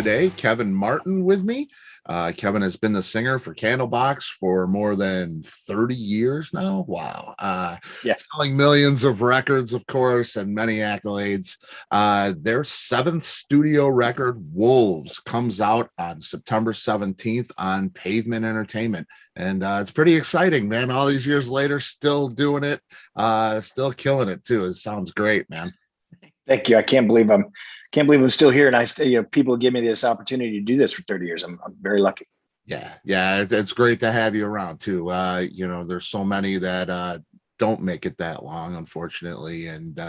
today Kevin Martin with me. Kevin has been the singer for Candlebox for more than 30 years now. Wow. Yeah. Selling millions of records, of course, and many accolades. Their seventh studio record, Wolves, comes out on September 17th on Pavement Entertainment. And it's pretty exciting, man. All these years later, still doing it, still killing it too. It sounds great, man. Thank you. I can't believe I'm still here, and people give me this opportunity to do this for 30 years. I'm very lucky. Yeah, it's great to have you around too. There's so many that don't make it that long, unfortunately, and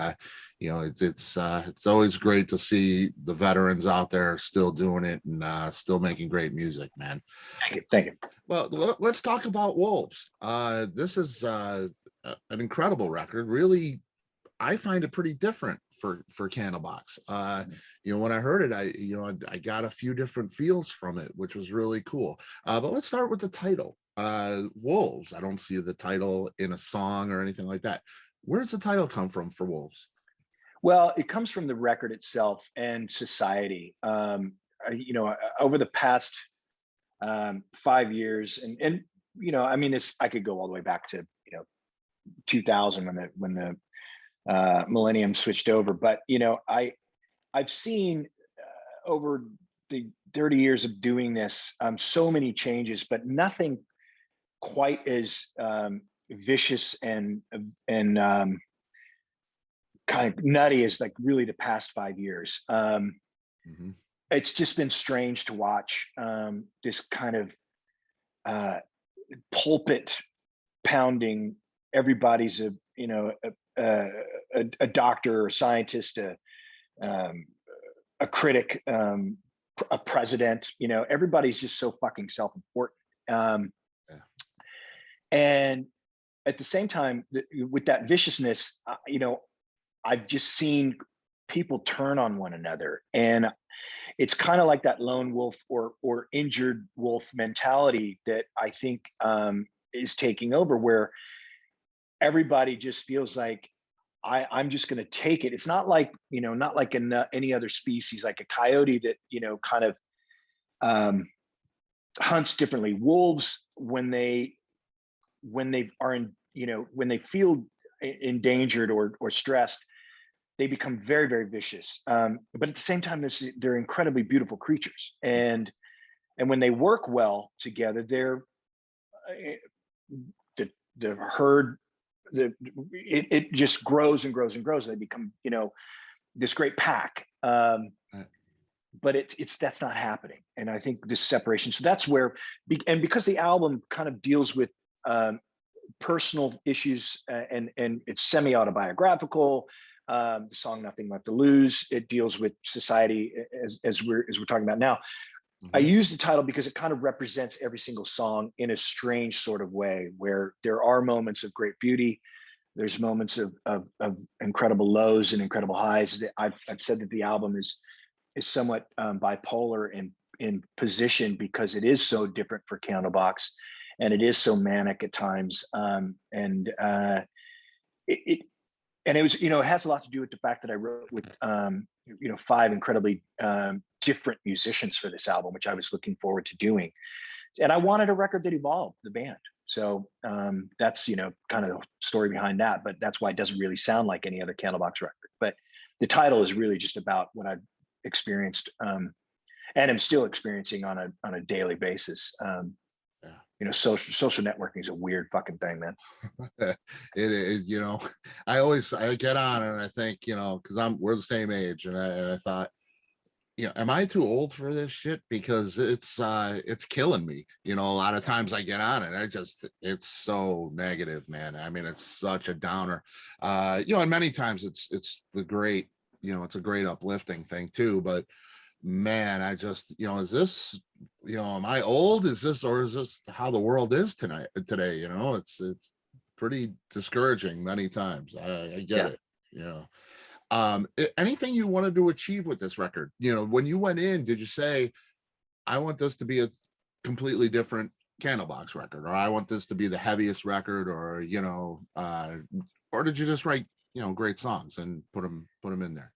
it's always great to see the veterans out there still doing it and still making great music, man. Thank you. Well, let's talk about Wolves. This is an incredible record. Really, I find it pretty different for Candlebox. When I heard it, I got a few different feels from it, which was really cool. But let's start with the title, Wolves. I don't see the title in a song or anything like that. Where does the title come from for Wolves? Well, it comes from the record itself and society. Over the past 5 years, this I could go all the way back to 2000 when the millennium switched over, but I've seen over the 30 years of doing this so many changes, but nothing quite as vicious and kind of nutty as like really the past 5 years. It's just been strange to watch this kind of pulpit pounding. Everybody's a doctor or a scientist, a critic, a president. Everybody's just so fucking self-important. And at the same time, with that viciousness, I've just seen people turn on one another, and it's kind of like that lone wolf or injured wolf mentality that I think is taking over, where everybody just feels like I'm just going to take it. It's not like, not like in any other species, like a coyote that, kind of hunts differently. Wolves, when they are when they feel endangered or stressed, they become very, very vicious. But at the same time, they're incredibly beautiful creatures. And when they work well together, they're the herd, it just grows and grows and grows. They become, this great pack. But that's not happening. And I think this separation. So that's where, and because the album kind of deals with personal issues and it's semi-autobiographical. The song "Nothing Left to Lose," it deals with society as we're talking about now. I use the title because it kind of represents every single song in a strange sort of way, where there are moments of great beauty. There's moments of incredible lows and incredible highs. I've said that the album is somewhat bipolar in position because it is so different for Candlebox, and it is so manic at times. It was, it has a lot to do with the fact that I wrote with, 5 incredibly different musicians for this album, which I was looking forward to doing. And I wanted a record that evolved the band. So that's, kind of the story behind that, but that's why it doesn't really sound like any other Candlebox record. But the title is really just about what I've experienced and am still experiencing on a daily basis. Social networking is a weird fucking thing, man. It is, I get on and I think, because we're the same age, and I thought, am I too old for this shit? Because it's killing me. A lot of times I get on it, it's so negative, man. I mean, it's such a downer. And many times it's the great, it's a great uplifting thing too. But man, I just, is this, am I old? Is this how the world is today? It's pretty discouraging many times. I get it. Anything you wanted to achieve with this record? When you went in, did you say, I want this to be a completely different Candlebox record, or I want this to be the heaviest record, or or did you just write great songs and put them in there?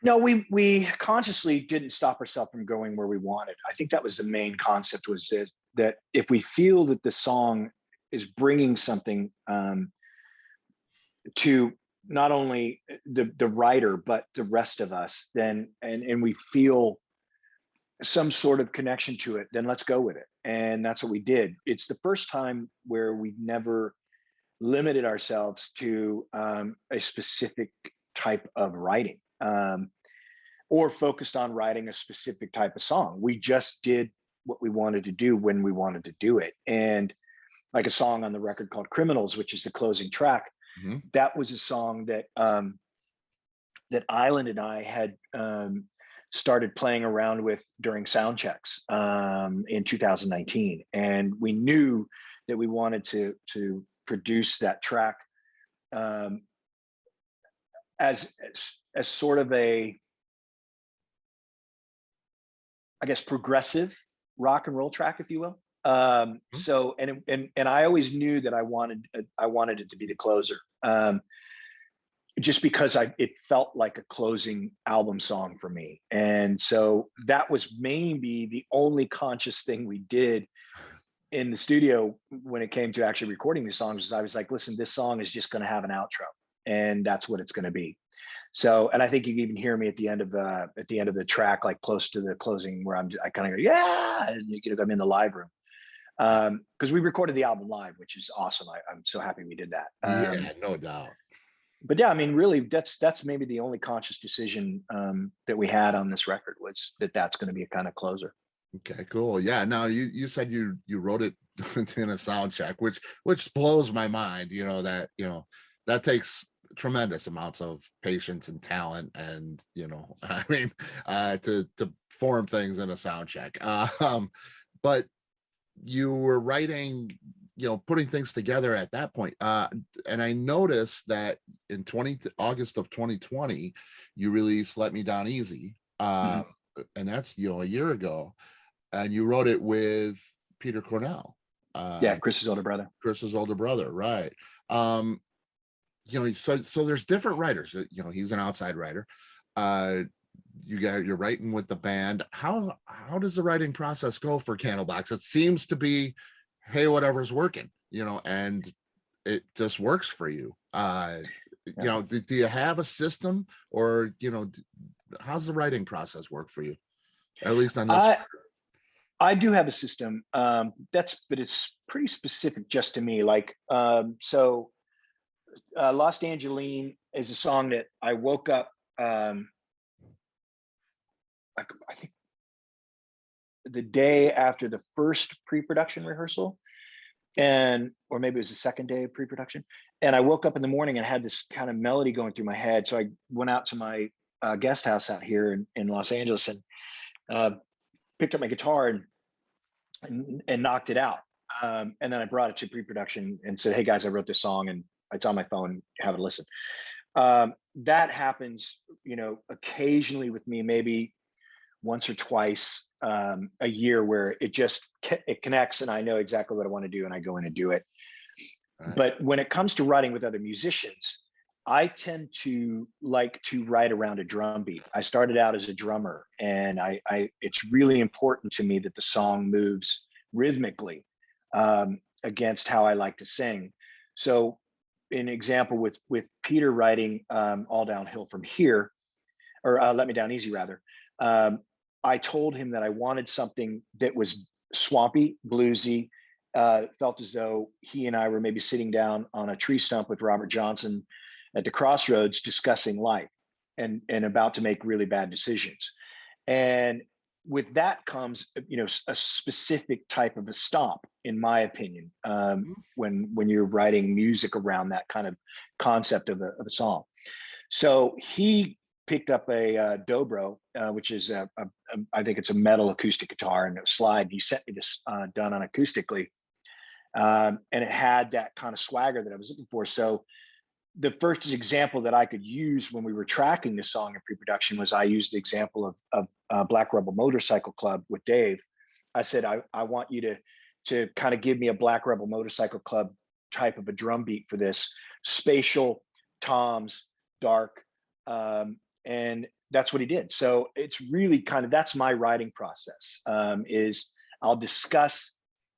No, we consciously didn't stop ourselves from going where we wanted. I think that was the main concept, was that if we feel that the song is bringing something to not only the writer but the rest of us, then and we feel some sort of connection to it, then let's go with it. And that's what we did. It's the first time where we've never limited ourselves to a specific type of writing, or focused on writing a specific type of song. We just did what we wanted to do when we wanted to do it. And like a song on the record called Criminals, which is the closing track, Mhm. that was a song that that Island and I had started playing around with during sound checks in 2019. And we knew that we wanted to produce that track um, as sort of a, I guess, progressive rock and roll track, if you will. Mhm. So, and I always knew that I wanted it to be the closer, just because it felt like a closing album song for me. And so that was maybe the only conscious thing we did in the studio when it came to actually recording these songs. Is I was like, listen, this song is just going to have an outro, and that's what it's going to be. So, and I think you can even hear me at the end of the track, like close to the closing, where I kind of go, yeah, and I'm in the live room, because we recorded the album live, which is awesome. I'm so happy we did that. Yeah, no doubt. But yeah, I mean, really, that's maybe the only conscious decision that we had on this record, was that that's going to be a kind of closer. Okay, cool. Yeah. Now you said you wrote it in a sound check, which blows my mind. That that takes tremendous amounts of patience and talent, and I mean, to form things in a sound check. But you were writing, putting things together at that point. And I noticed that in August of 2020, you released "Let Me Down Easy," Mhm. and that's a year ago, and you wrote it with Peter Cornell, Yeah, uh, Chris's older brother. Chris's older brother, right? Um, so there's different writers. He's an outside writer. Uh, you're writing with the band. How does the writing process go for Candlebox? It seems to be, hey, whatever's working, and it just works for you. Yeah. Do you have a system, or how's the writing process work for you? At least on this. I I do have a system. But it's pretty specific just to me. Like, Lost Angeline is a song that I woke up, like, I think the day after the first pre-production rehearsal, and or maybe it was the second day of pre-production. And I woke up in the morning and had this kind of melody going through my head. So I went out to my guest house out here in Los Angeles, and uh, picked up my guitar and knocked it out. And then I brought it to pre-production and said, "Hey guys, I wrote this song, and it's on my phone. Have a listen." That happens, occasionally with me, maybe once or twice a year, where it connects, and I know exactly what I want to do, and I go in and do it. Right. But when it comes to writing with other musicians, I tend to like to write around a drum beat. I started out as a drummer, and it's really important to me that the song moves rhythmically against how I like to sing. So, an example with Peter writing "All Downhill from Here," or "Let Me Down Easy," rather. Um, I told him that I wanted something that was swampy, bluesy. Felt as though he and I were maybe sitting down on a tree stump with Robert Johnson at the crossroads, discussing life, and about to make really bad decisions. And with that comes, a specific type of a stomp, in my opinion, when you're writing music around that kind of concept of a song. So he picked up a dobro, which is I think it's a metal acoustic guitar, and a slide. He sent me this done on acoustically, and it had that kind of swagger that I was looking for. So the first example that I could use when we were tracking the song in pre-production was, I used the example of Black Rebel Motorcycle Club with Dave. I said, I want you to kind of give me a Black Rebel Motorcycle Club type of a drum beat for this, spatial, toms, dark, And that's what he did. So it's really kind of, that's my writing process, is I'll discuss,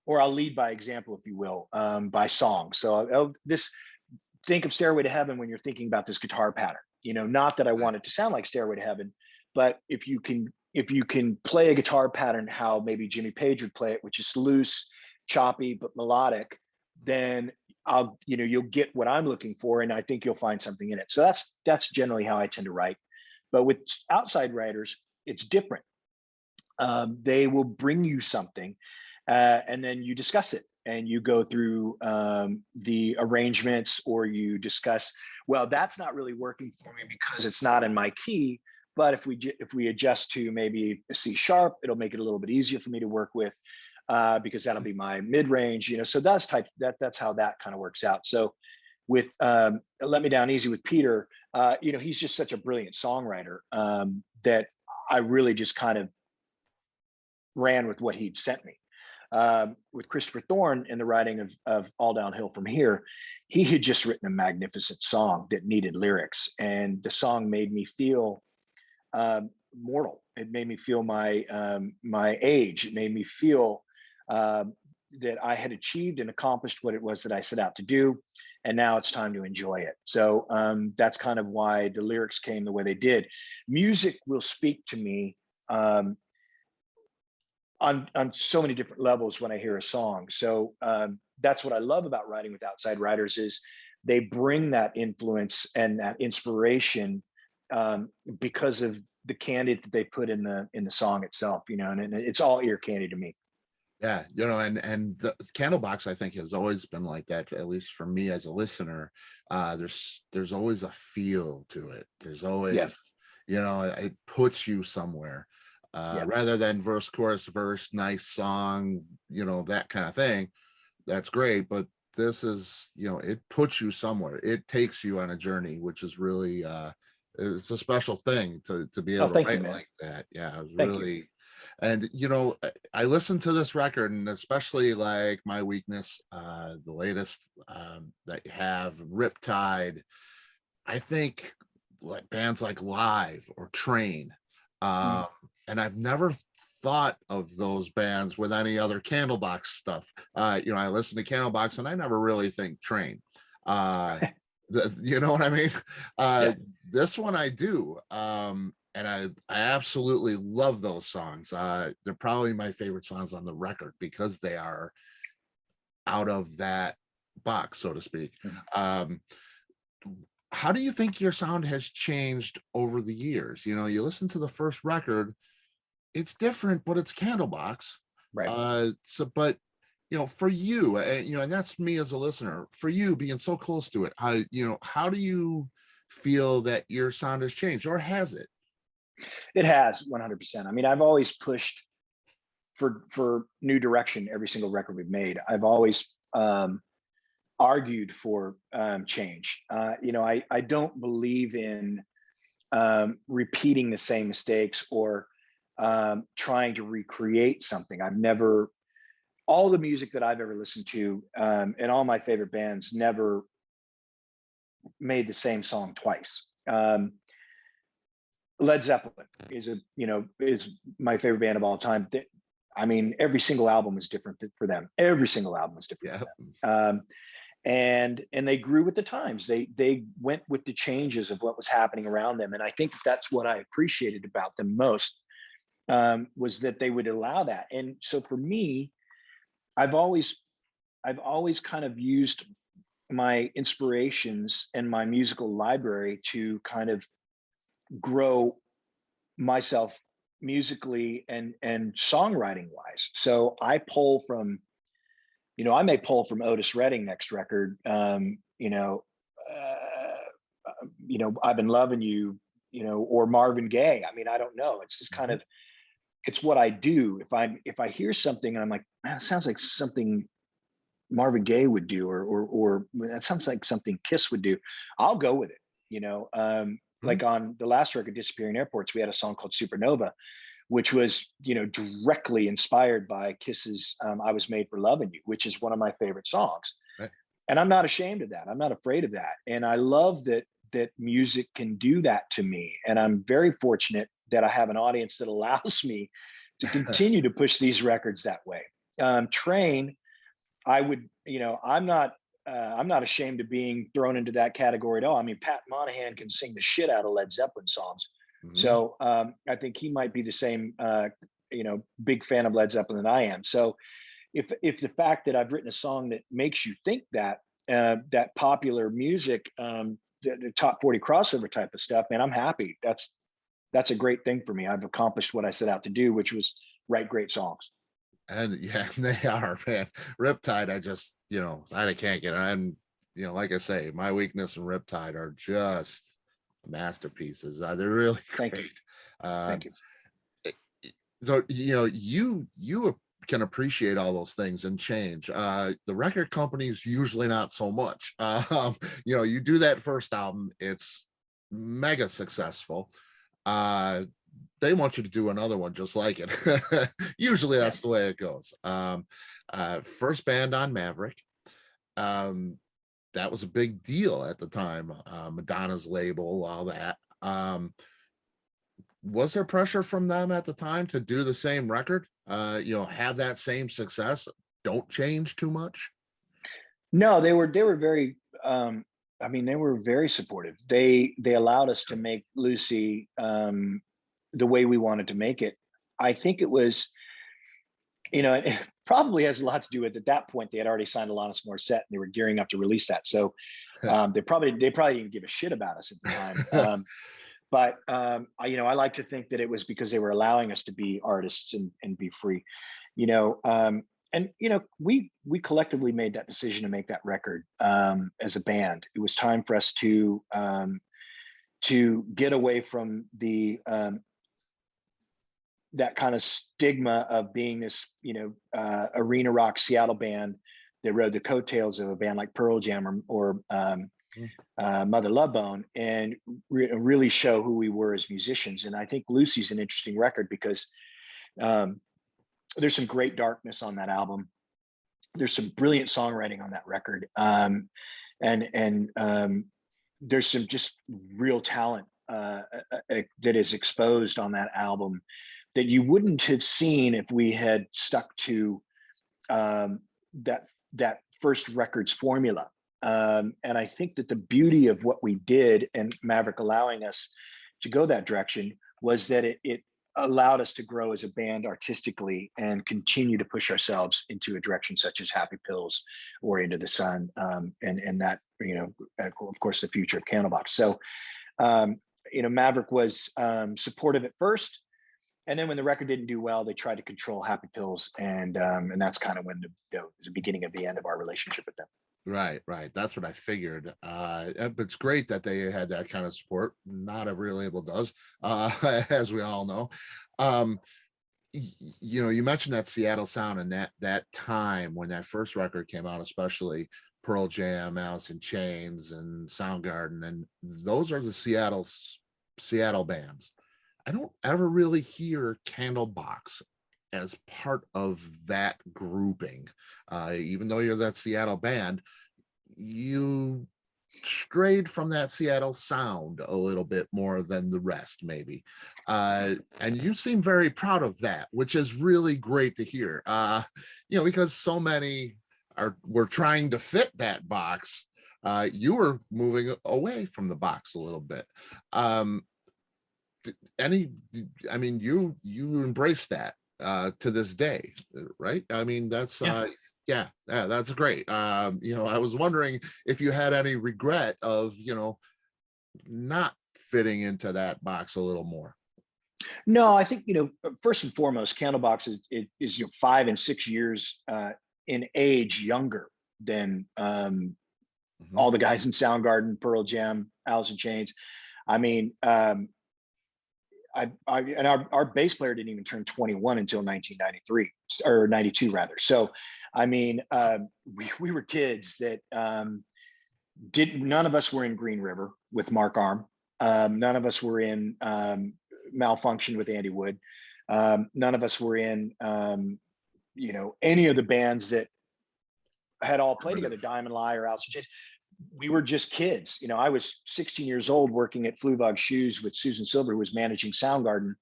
or I'll lead by example, if you will, by song. So think of Stairway to Heaven when you're thinking about this guitar pattern. Not that I want it to sound like Stairway to Heaven, but if you can play a guitar pattern how maybe Jimmy Page would play it, which is loose, choppy, but melodic, then you'll get what I'm looking for, and I think you'll find something in it. So that's generally how I tend to write. But with outside writers, it's different. They will bring you something, and then you discuss it, and you go through the arrangements, or you discuss, well, that's not really working for me because it's not in my key. But if we adjust to maybe a C sharp, it'll make it a little bit easier for me to work with, because that'll be my mid range. So that's how that kind of works out. So with Let Me Down Easy with Peter, he's just such a brilliant songwriter, that I really just kind of ran with what he'd sent me. With Christopher Thorne in the writing of All Downhill From Here, he had just written a magnificent song that needed lyrics, and the song made me feel mortal. It made me feel my age. It made me feel that I had achieved and accomplished what it was that I set out to do, and now it's time to enjoy it. So that's kind of why the lyrics came the way they did. Music will speak to me on so many different levels when I hear a song. So that's what I love about writing with outside writers, is they bring that influence and that inspiration, because of the candy that they put in the song itself, and it's all ear candy to me. Yeah, and the Candlebox, I think, has always been like that, at least for me as a listener. There's always a feel to it. There's always, Yeah. It puts you somewhere, Yeah. rather than verse, chorus, verse, nice song, that kind of thing. That's great, but this is, it puts you somewhere. It takes you on a journey, which is really, it's a special thing to be Oh, able to thank you, write man. like that. Yeah, it was Thank you. really. And I listened to this record, and especially like My Weakness, the latest, that you have, Riptide. I think like bands like Live or Train, Mm. um, and I've never thought of those bands with any other Candlebox stuff. I listen to Candlebox, and I never really think Train. You know what I mean? Yeah. This one I do. And I absolutely love those songs. They're probably my favorite songs on the record because they are out of that box, so to speak. Mm. How do you think your sound has changed over the years? You listen to the first record, it's different, but it's Candlebox. Right. But for you, and that's me as a listener, for you being so close to it, how do you feel that your sound has changed, or has it? It has 100%. I mean, I've always pushed for new direction every single record we've made. I've always argued for change. I don't believe in repeating the same mistakes, or trying to recreate something. All the music that I've ever listened to, and all my favorite bands, never made the same song twice. Led Zeppelin is my favorite band of all time. I mean, every single album is different for them. Every single album is different. Yeah. For them. And they grew with the times. They went with the changes of what was happening around them, and I think that's what I appreciated about them most, was that they would allow that. And so for me, I've always kind of used my inspirations and my musical library to kind of grow myself musically and songwriting wise. So I may pull from Otis Redding next record. I've Been Loving You, or Marvin Gaye. I mean, I don't know. It's just kind of, it's what I do. If I hear something and I'm like, man, it sounds like something Marvin Gaye would do, or that sounds like something Kiss would do, I'll go with it. Like on the last record, Disappearing Airports, we had a song called Supernova, which was directly inspired by Kiss's I Was Made for Loving You, which is one of my favorite songs. Right. And I'm not ashamed of that. I'm not afraid of that. And I love that that music can do that to me. And I'm very fortunate that I have an audience that allows me to continue to push these records that way. Train, I would, I'm not ashamed of being thrown into that category at all. I mean, Pat Monahan can sing the shit out of Led Zeppelin songs. Mhm. So I think he might be the same, big fan of Led Zeppelin than I am. So if the fact that I've written a song that makes you think that that popular music, the top 40 crossover type of stuff, man, I'm happy. That's a great thing for me. I've accomplished what I set out to do, which was write great songs. And yeah, they are, man. Riptide, I can't get it. And like I say, my weakness and Riptide are just masterpieces. They're really Thank you. great. Uh, Thank you. so you can appreciate all those things and change. The record companies usually not so much. You do that first album, it's mega successful. They want you to do another one just like it. Usually Yeah. that's the way it goes. First band on Maverick. Um, that was a big deal at the time. Madonna's label, all that. Was there pressure from them at the time to do the same record? Have that same success? Don't change too much. No, they were very I mean, they were very supportive. They allowed us to make Lucy the way we wanted to make it. I think it was, it probably has a lot to do with, at that point they had already signed Alanis Morissette and they were gearing up to release that. So they probably didn't give a shit about us at the time. But I like to think that it was because they were allowing us to be artists and be free, you know. And we collectively made that decision to make that record as a band. It was time for us to get away from the that kind of stigma of being this arena rock Seattle band that rode the coattails of a band like Pearl Jam or Mother Love Bone, and really show who we were as musicians. And I think Lucy's an interesting record because um, there's some great darkness on that album. There's some brilliant songwriting on that record, and there's some just real talent that is exposed on that album that you wouldn't have seen if we had stuck to that first record's formula. And I think that the beauty of what we did, and Maverick allowing us to go that direction, was that it allowed us to grow as a band artistically and continue to push ourselves into a direction such as Happy Pills or Into the Sun, and that, of course, the future of Candlebox. So Maverick was supportive at first, and then when the record didn't do well, they tried to control Happy Pills, and that's kind of when the beginning of the end of our relationship with them. Right, right. That's what I figured. But it's great that they had that kind of support. Not every label does, as we all know. Um, you mentioned that Seattle sound and that time when that first record came out, especially Pearl Jam, Alice in Chains, and Soundgarden, and those are the Seattle bands. I don't ever really hear Candlebox as part of that grouping. Even though you're that Seattle band, you strayed from that Seattle sound a little bit more than the rest, maybe. And you seem very proud of that, which is really great to hear. Because so many were trying to fit that box. You were moving away from the box a little bit. You embrace that to this day, right? I mean, that's Yeah. yeah, that's great. I was wondering if you had any regret of not fitting into that box a little more. No, I think first and foremost, Candlebox is 5 and 6 years in age younger than Mhm. all the guys in Soundgarden, Pearl Jam, Alice in Chains. I mean, and our bass player didn't even turn 21 until 1993 or 92 rather. So, I mean, we were kids that none of us were in Green River with Mark Arm. None of us were in Malfunction with Andy Wood. None of us were in, any of the bands that had all played together, Diamond Lie or Alice in Chains. we were just kids. You know, I was 16 years old working at Fluvog Shoes with Susan Silver, who was managing Soundgarden,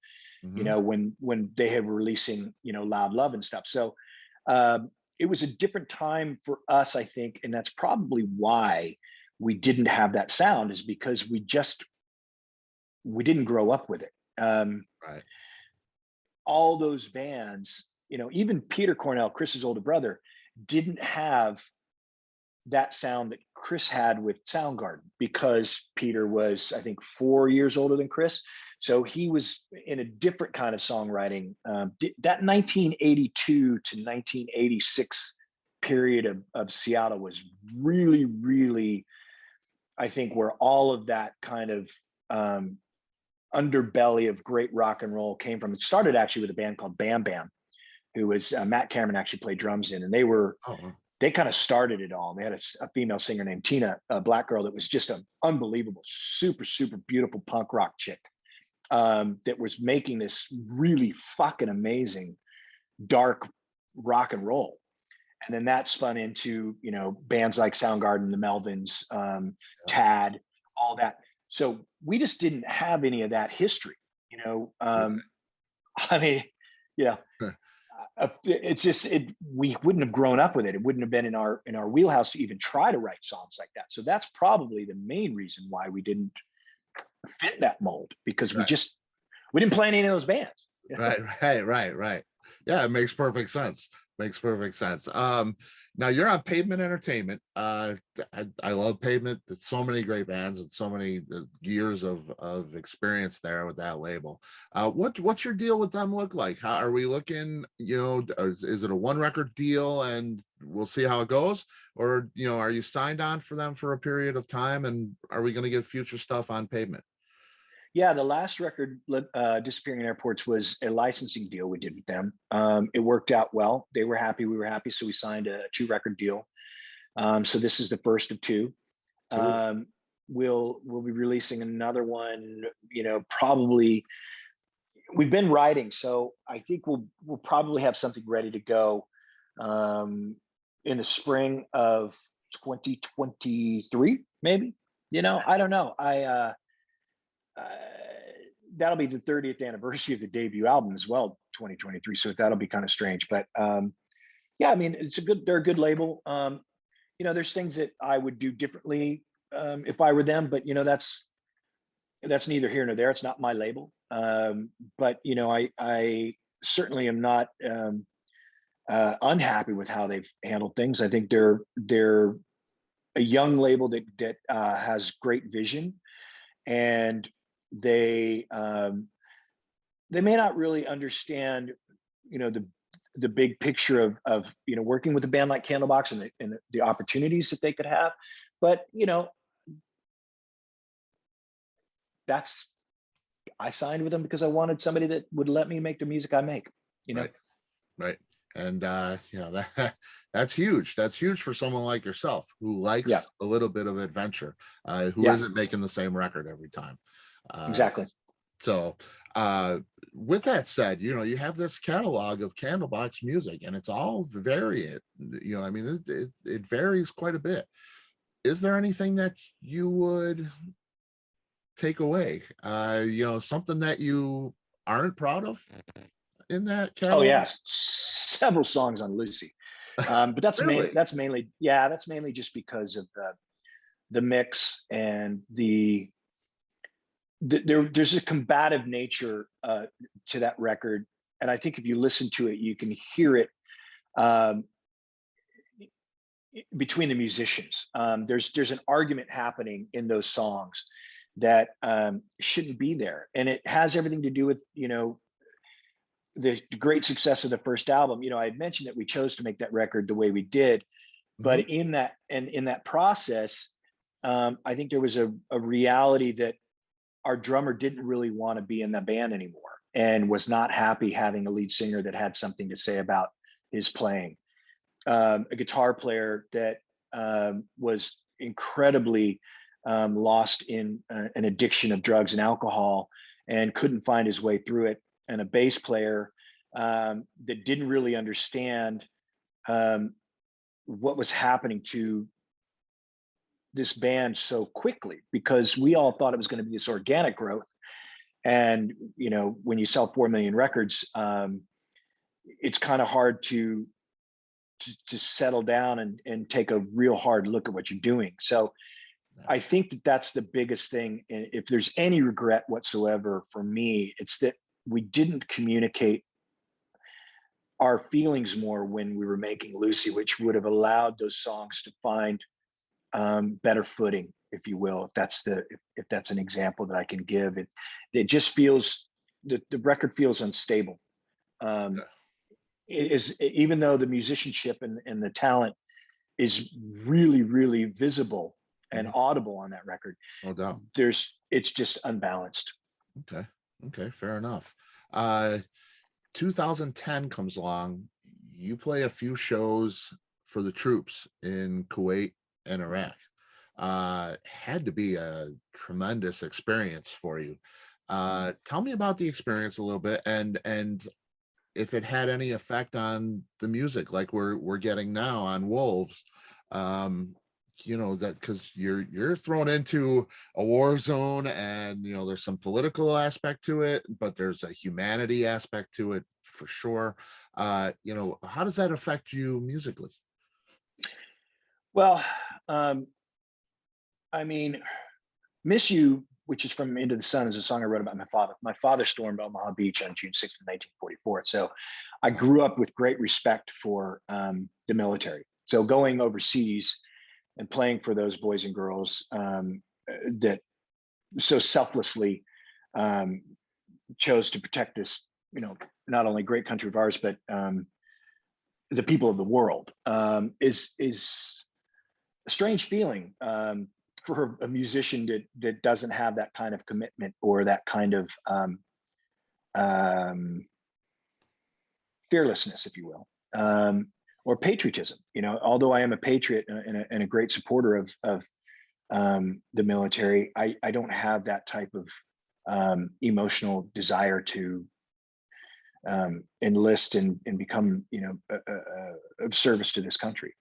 you Hmm. know, when they had releasing, you know, Loud Love and stuff. So it was a different time for us, I think. And that's probably why we didn't have that sound, is because we didn't grow up with it. Right. All those bands, you know, even Peter Cornell, Chris's older brother, didn't have that sound that Chris had with Soundgarden, because Peter was, I think, 4 years older than Chris. So he was in a different kind of songwriting. That 1982 to 1986 period of Seattle was really, really, I think, where all of that kind of underbelly of great rock and roll came from. It started actually with a band called Bam Bam, who was Matt Cameron actually played drums in, and Oh, they kind of started it all. They had a female singer named Tina, a black girl that was just an unbelievable, super, super beautiful punk rock chick, that was making this really fucking amazing dark rock and roll. And then that spun into, you know, bands like Soundgarden, the Melvins, yeah. Tad, all that. So we just didn't have any of that history, you know. I mean, yeah, it's just we wouldn't have grown up with it. It wouldn't have been in our wheelhouse to even try to write songs like that. So that's probably the main reason why we didn't fit that mold, because Right. we didn't play any of those bands. You know? Right, right. Yeah, it makes perfect sense. Makes perfect sense. Now you're on Pavement Entertainment. I love Pavement. There's so many great bands and so many years of experience there with that label. What's your deal with them look like? How are we looking? You know, is it a one record deal and we'll see how it goes, or you know, are you signed on for them for a period of time, and are we going to get future stuff on Pavement? Yeah, the last record, Disappearing in Airports, was a licensing deal we did with them. It worked out well. They were happy, we were happy, so we signed a 2 record deal. So this is the first of two. Cool. We'll be releasing another one, you know, probably. We've been writing, so I think we'll probably have something ready to go in the spring of 2023, maybe. You know, I don't know. Uh, that'll be the 30th anniversary of the debut album as well, 2023. So that'll be kind of strange, but yeah, I mean, they're a good label. You know, there's things that I would do differently if I were them, but you know, that's neither here nor there. It's not my label. But you know, I certainly am not unhappy with how they've handled things. I think they're a young label that has great vision, and they may not really understand, you know, the big picture of you know, working with a band like Candlebox and the opportunities that they could have, but you know, that's I signed with them because I wanted somebody that would let me make the music I make, you know. Right. Right. And you know, that that's huge. That's huge for someone like yourself who Yeah, likes a little bit of adventure, who yeah, isn't making the same record every time. Uh, exactly. so uh with that said, you know, you have this catalog of Candlebox music and it's all varied. You know, I mean, it varies quite a bit. Is there anything that you would take away? You know, something that you aren't proud of in that Oh catalog? yeah, several songs on Lucy. But Really? that's mainly just because of the mix and there's a combative nature to that record, and I think if you listen to it, you can hear it um, between the musicians. There's an argument happening in those songs that shouldn't be there, and it has everything to do with, you know, the great success of the first album. You know, I had mentioned that we chose to make that record the way we did, but Mhm. in that process, I think there was a reality that our drummer didn't really want to be in the band anymore and was not happy having a lead singer that had something to say about his playing. A guitar player that was incredibly lost in an addiction of drugs and alcohol and couldn't find his way through it, and a bass player that didn't really understand um, what was happening to this band so quickly, because we all thought it was going to be this organic growth. And when you sell 4 million records, it's kind of hard to settle down and take a real hard look at what you're doing. So I think that that's the biggest thing. And if there's any regret whatsoever for me, it's that we didn't communicate our feelings more when we were making Lucy, which would have allowed those songs to find better footing, if you will. If that's an example that I can give, it just feels, the record feels unstable. It is, even though the musicianship and the talent is really, really visible and audible on that record, no doubt, it's just unbalanced. Okay, fair enough. 2010 comes along. You play a few shows for the troops in Kuwait and Iraq. Had to be a tremendous experience for you. Tell me about the experience a little bit, and if it had any effect on the music like we're getting now on Wolves. That because you're thrown into a war zone, and there's some political aspect to it, but there's a humanity aspect to it for sure. How does that affect you musically? Well, I mean, Miss You, which is from Into the Sun, is a song I wrote about my father. My father stormed Omaha Beach on June 6th, 1944. So I grew up with great respect for the military. So going overseas and playing for those boys and girls that so selflessly chose to protect this, not only great country of ours, but the people of the world, is a strange feeling for a musician that doesn't have that kind of commitment or that kind of fearlessness, if you will, or patriotism. Although I am a patriot and a great supporter of the military, I don't have that type of emotional desire to enlist and become, of service to this country.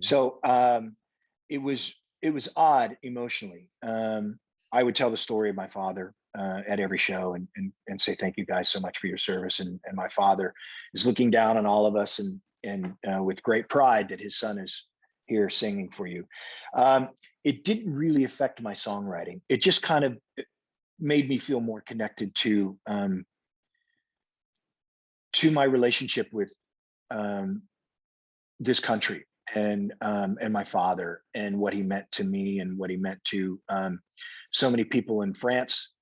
So it was odd emotionally. I would tell the story of my father at every show and say, thank you guys so much for your service. And my father is looking down on all of us and with great pride that his son is here singing for you. It didn't really affect my songwriting. It just kind of made me feel more connected to my relationship with this country and my father, and what he meant to me and what he meant to so many people in France,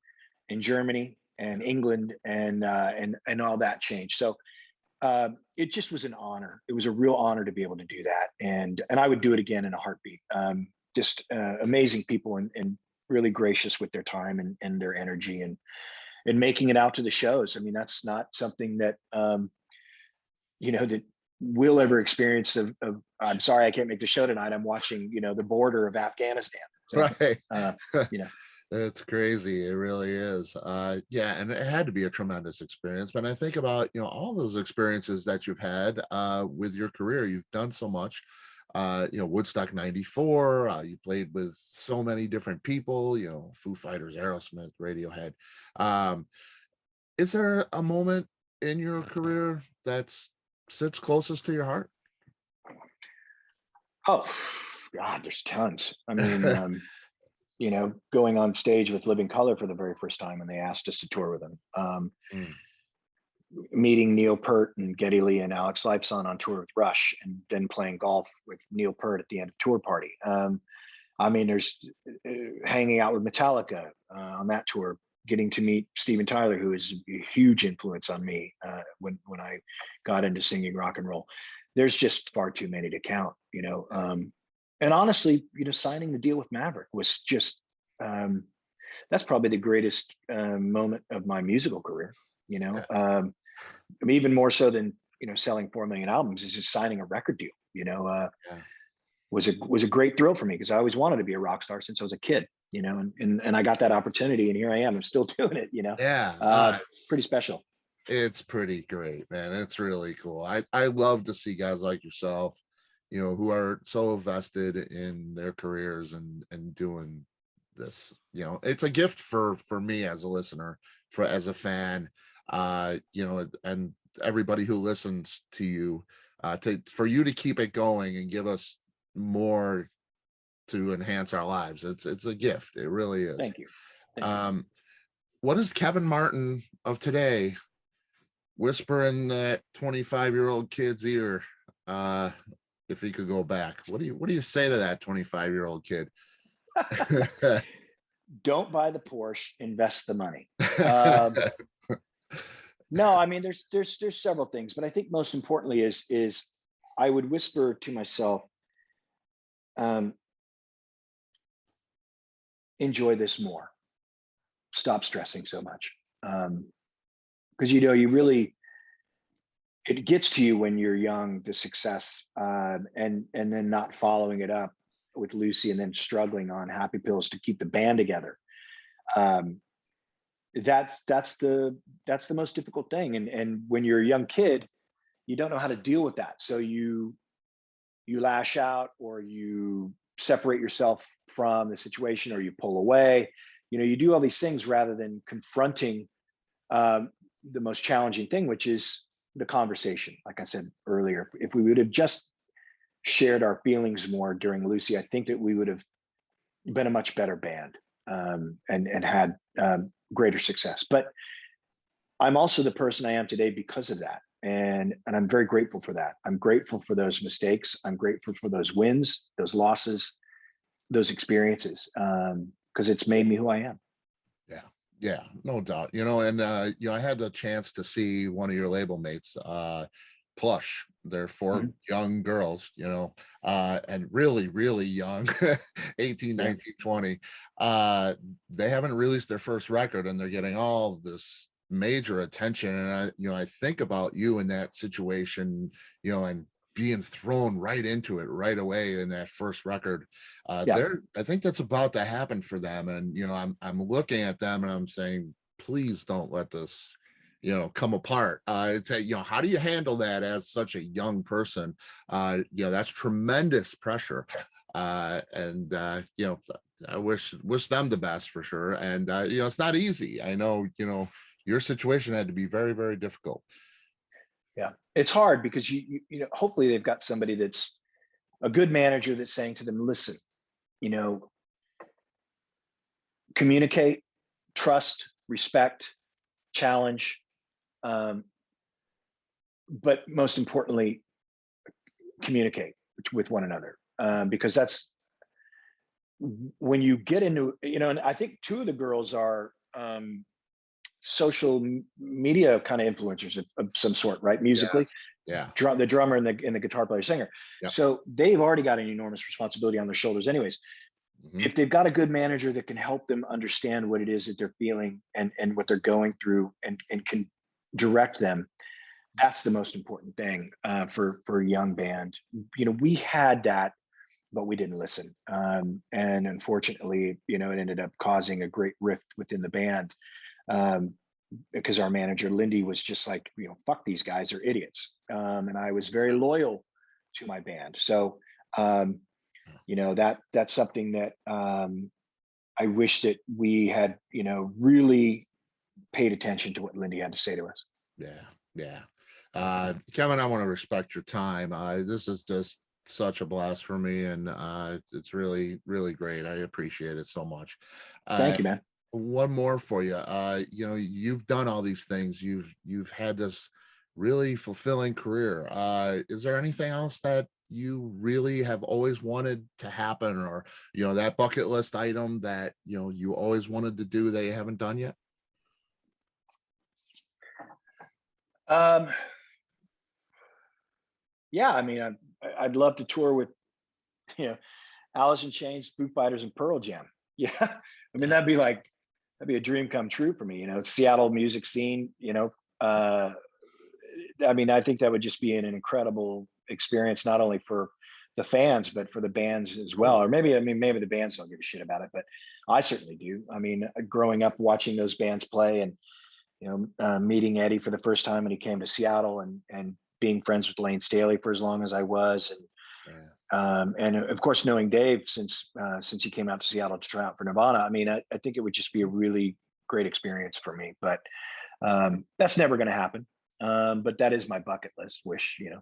in Germany, and England, and all that change. So it just was an honor. It was a real honor to be able to do that, and I would do it again in a heartbeat. Just amazing people and really gracious with their time and their energy and making it out to the shows. I mean, that's not something that that we'll ever experience of I'm sorry, I can't make the show tonight. I'm watching, the border of Afghanistan. So, Right. you know, It's crazy. It really is. Yeah, and it had to be a tremendous experience. But I think about, all those experiences that you've had with your career. You've done so much. Woodstock 94, you played with so many different people, Foo Fighters, Aerosmith, Radiohead. Is there a moment in your career that sits closest to your heart? oh God, there's tons. I mean, going on stage with Living Color for the very first time when they asked us to tour with them. Mm, Meeting Neil Peart and Geddy Lee and Alex Lifeson on tour with Rush, and then playing golf with Neil Peart at the end of tour party. I mean, there's hanging out with Metallica on that tour, getting to meet Steven Tyler, who is a huge influence on me when I got into singing rock and roll. There's just far too many to count, and honestly, signing the deal with Maverick was just that's probably the greatest moment of my musical career. I mean, even more so than selling 4 million albums is just signing a record deal. yeah. Was a great thrill for me, because I always wanted to be a rock star since I was a kid. And I got that opportunity, and here I am. I'm still doing it. Yeah. Pretty special. It's pretty great, man. It's really cool. I love to see guys like yourself, who are so vested in their careers and doing this. It's a gift for me as a listener, as a fan, and everybody who listens to you, for you to keep it going and give us more to enhance our lives. It's a gift. It really is. Thank you. Thank you. What does Kevin Martin of today whisper in that 25-year-old kid's ear? If he could go back, what do you say to that 25-year-old kid? Don't buy the Porsche, invest the money. No, I mean, there's several things, but I think most importantly is I would whisper to myself, enjoy this more. Stop stressing so much. Because you really, it gets to you when you're young, the success, and then not following it up with Lucy, and then struggling on Happy Pills to keep the band together. That's the most difficult thing. And when you're a young kid, you don't know how to deal with that. So you lash out, or you separate yourself from the situation, or you pull away. You do all these things rather than confronting the most challenging thing, which is the conversation. Like I said earlier, if we would have just shared our feelings more during Lucy, I think that we would have been a much better band, and had greater success. But I'm also the person I am today because of that. And I'm very grateful for that. I'm grateful for those mistakes. I'm grateful for those wins, those losses, those experiences, because it's made me who I am. Yeah, no doubt. And I had the chance to see one of your label mates, Plush. They're 4 young girls, and really, really young, 18, 19, 20. They haven't released their first record, and they're getting all this major attention. And I think about you in that situation, and being thrown right into it right away in that first record. I think that's about to happen for them. And I'm looking at them and I'm saying, please don't let this come apart. It's how do you handle that as such a young person? That's tremendous pressure. And I wish them the best for sure. And it's not easy. I know, your situation had to be very, very difficult. Yeah, it's hard because hopefully they've got somebody that's a good manager that's saying to them, listen, communicate, trust, respect, challenge, but most importantly, communicate with one another, because that's when you get into, and I think 2 of the girls are social media kind of influencers of some sort, right? Musically. Yeah. The drummer and the guitar player singer. Yep. So they've already got an enormous responsibility on their shoulders anyways. If they've got a good manager that can help them understand what it is that they're feeling and what they're going through, and can direct them, that's the most important thing for a young band. We had that, but we didn't listen. And unfortunately, it ended up causing a great rift within the band. Because our manager Lindy was just like, fuck, these guys are idiots, and I was very loyal to my band. So that's something that I wish that we had really paid attention to what Lindy had to say to us. Yeah. Kevin, I want to respect your time. This is just such a blast for me, and it's really, really great. I appreciate it so much. Thank you, man. One more for you. You've done all these things. You've had this really fulfilling career. Is there anything else that you really have always wanted to happen, or that bucket list item that you always wanted to do that you haven't done yet? Yeah, I mean, I'd love to tour with Alice in Chains, Foo Fighters, and Pearl Jam. Yeah, I mean, that'd be a dream come true for me. Seattle music scene. I mean, I think that would just be an incredible experience, not only for the fans, but for the bands as well. Or maybe the bands don't give a shit about it, but I certainly do. I mean, growing up watching those bands play, and meeting Eddie for the first time when he came to Seattle, and being friends with Lane Staley for as long as I was, And of course, knowing Dave since he came out to Seattle to try out for Nirvana, I mean, I think it would just be a really great experience for me. But that's never going to happen. But that is my bucket list wish, you know.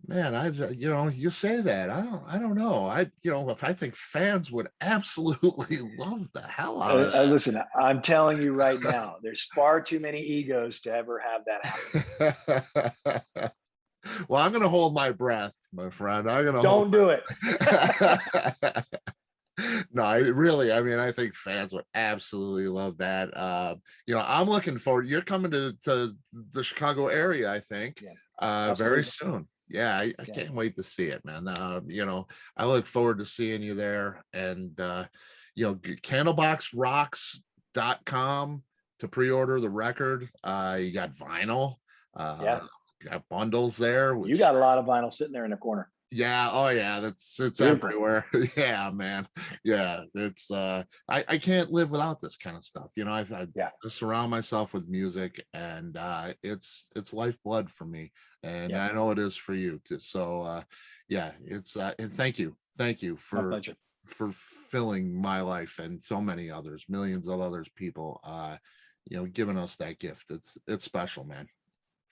Man, you say that. I don't know. If I think fans would absolutely love the hell out of Listen, I'm telling you right now, there's far too many egos to ever have that happen. Well, I'm going to hold my breath, my friend. I'm going to Don't do it. No, I mean, I think fans would absolutely love that. I'm looking forward. You're coming to the Chicago area, I think, very soon. Yeah, I can't wait to see it, man. I look forward to seeing you there. And candleboxrocks.com to pre-order the record. You got vinyl. Yeah. You got bundles there. You got a lot of vinyl sitting there in the corner. Yeah, oh yeah, it's Super. everywhere. Yeah, man. Yeah, it's I can't live without this kind of stuff. I just surround myself with music, and it's lifeblood for me, and I know it is for you too. So it's and thank you for filling my life and so many others, millions of others people, giving us that gift. It's special, man.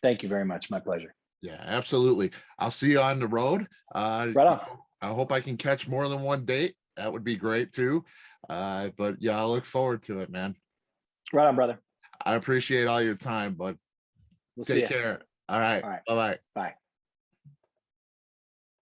Thank you very much. My pleasure. Yeah, absolutely. I'll see you on the road. Right on. I hope I can catch more than one date. That would be great too. But yeah, I look forward to it, man. Right on, brother. I appreciate all your time, but We'll take care. All right. All right. Bye-bye. Bye.